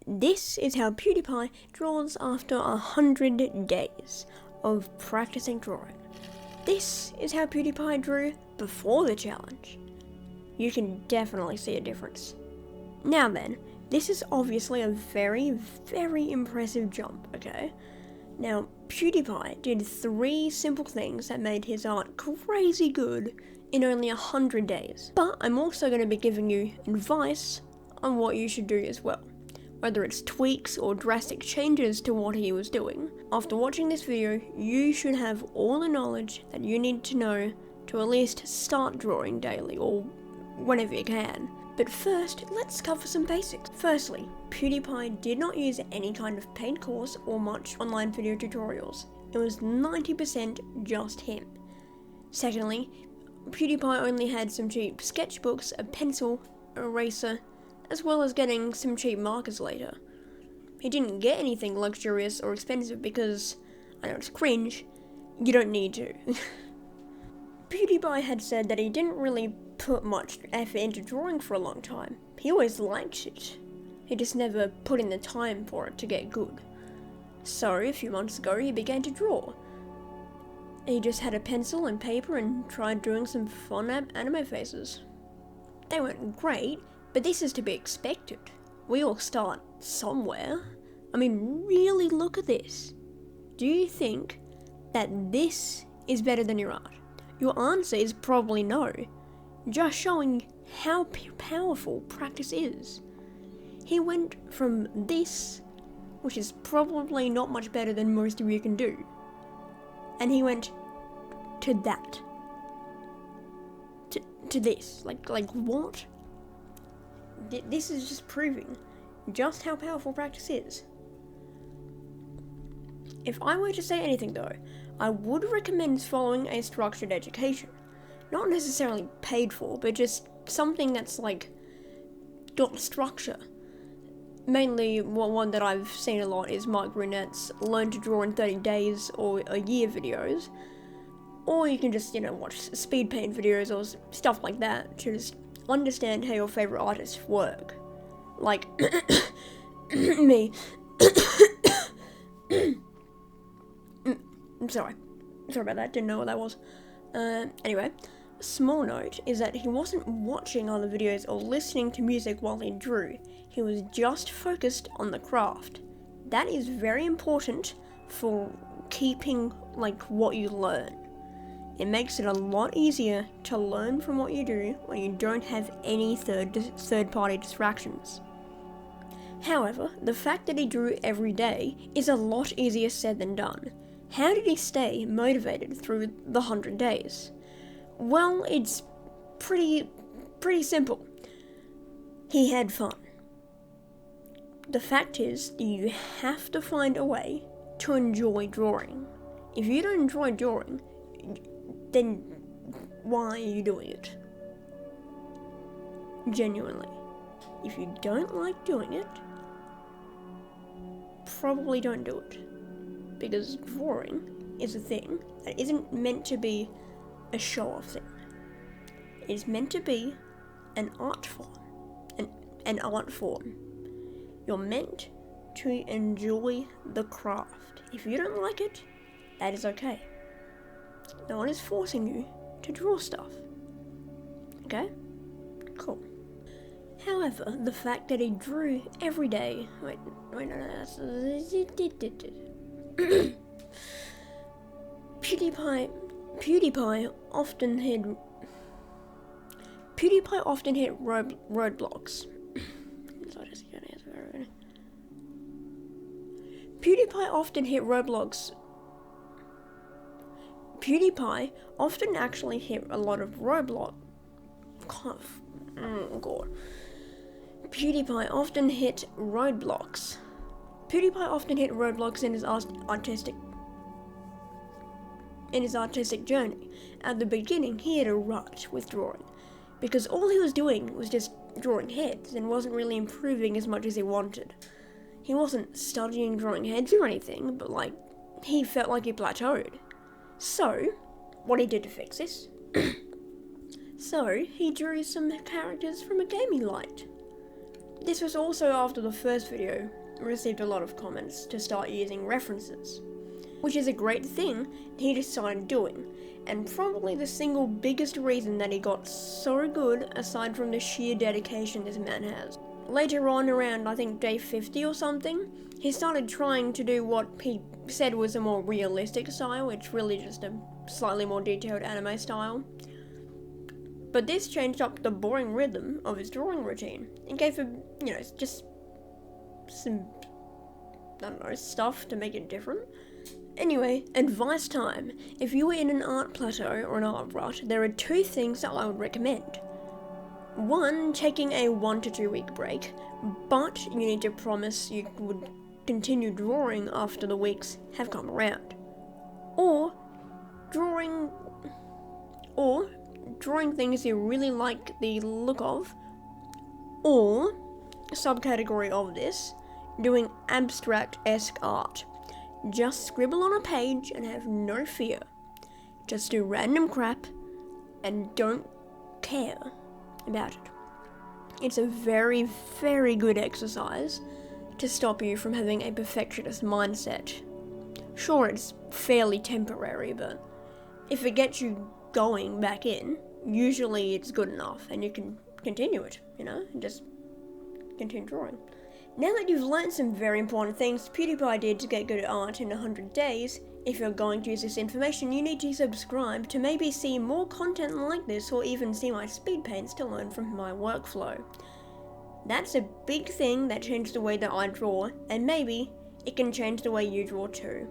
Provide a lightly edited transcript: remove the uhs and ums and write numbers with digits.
this is how PewDiePie draws after 100 days of practicing drawing. This is how PewDiePie drew before the challenge. You can definitely see a difference. Now then, this is obviously a very, very impressive jump, okay? Now, PewDiePie did 3 simple things that made his art crazy good in only 100 days. But I'm also going to be giving you advice on what you should do as well, whether it's tweaks or drastic changes to what he was doing. After watching this video, you should have all the knowledge that you need to know to at least start drawing daily, or whenever you can. But first, let's cover some basics. Firstly, PewDiePie did not use any kind of paid course or much online video tutorials. It was 90% just him. Secondly, PewDiePie only had some cheap sketchbooks, a pencil, eraser, as well as getting some cheap markers later. He didn't get anything luxurious or expensive because, I know it's cringe, you don't need to. PewDiePie had said that he didn't really put much effort into drawing for a long time. He always liked it. He just never put in the time for it to get good. So, a few months ago, he began to draw. He just had a pencil and paper and tried doing some fun anime faces. They weren't great, but this is to be expected. We all start somewhere. I mean, really look at this. Do you think that this is better than your art? Your answer is probably no, just showing how powerful practice is. He went from this, which is probably not much better than most of you can do, and he went to that. To this. Like what? This is just proving just how powerful practice is. If I were to say anything though, I would recommend following a structured education. Not necessarily paid for, but just something that's like got structure. Mainly one that I've seen a lot is Mark Brunett's Learn to Draw in 30 Days or a Year videos. Or you can just, watch speed paint videos or stuff like that to just understand how your favourite artists work. Like, me. I'm sorry about that, didn't know what that was. Anyway, a small note is that he wasn't watching other videos or listening to music while he drew. He was just focused on the craft. That is very important for keeping, what you learn. It makes it a lot easier to learn from what you do when you don't have any third-party distractions. However, the fact that he drew every day is a lot easier said than done. How did he stay motivated through the 100 days? Well, it's pretty simple. He had fun. The fact is, you have to find a way to enjoy drawing. If you don't enjoy drawing, then why are you doing it? Genuinely. If you don't like doing it, probably don't do it. Because drawing is a thing that isn't meant to be a show-off thing. It is meant to be an art form. An art form. You're meant to enjoy the craft. If you don't like it, that is okay. No one is forcing you to draw stuff. Okay? Cool. However, the fact that he drew every day... Wait, no, that's... PewDiePie often hit roadblocks. PewDiePie often actually hit a lot of roadblocks. PewDiePie often hit roadblocks in his artistic journey. At the beginning, he had a rut with drawing, because all he was doing was just drawing heads and wasn't really improving as much as he wanted. He wasn't studying drawing heads or anything, but he felt like he plateaued. So, what he did to fix this? So, he drew some characters from a gaming light. This was also after the first video received a lot of comments to start using references, which is a great thing he decided doing, and probably the single biggest reason that he got so good aside from the sheer dedication this man has. Later on, around I think day 50 or something, he started trying to do what he said was a more realistic style. It's really just a slightly more detailed anime style. But this changed up the boring rhythm of his drawing routine and gave him, just some, stuff to make it different. Anyway, advice time. If you are in an art plateau or an art rut, there are 2 things that I would recommend. 1, taking a 1 to 2 week break, but you need to promise you would continue drawing after the weeks have come around. Or drawing things you really like the look of, or, subcategory of this, doing abstract-esque art. Just scribble on a page and have no fear. Just do random crap and don't care about it. It's a very, very good exercise to stop you from having a perfectionist mindset. Sure, it's fairly temporary, but if it gets you going back in, usually it's good enough and you can continue it, and just continue drawing. Now that you've learned some very important things PewDiePie did to get good at art in 100 days, if you're going to use this information, you need to subscribe to maybe see more content like this, or even see my speed paints to learn from my workflow. That's a big thing that changed the way that I draw, and maybe it can change the way you draw too.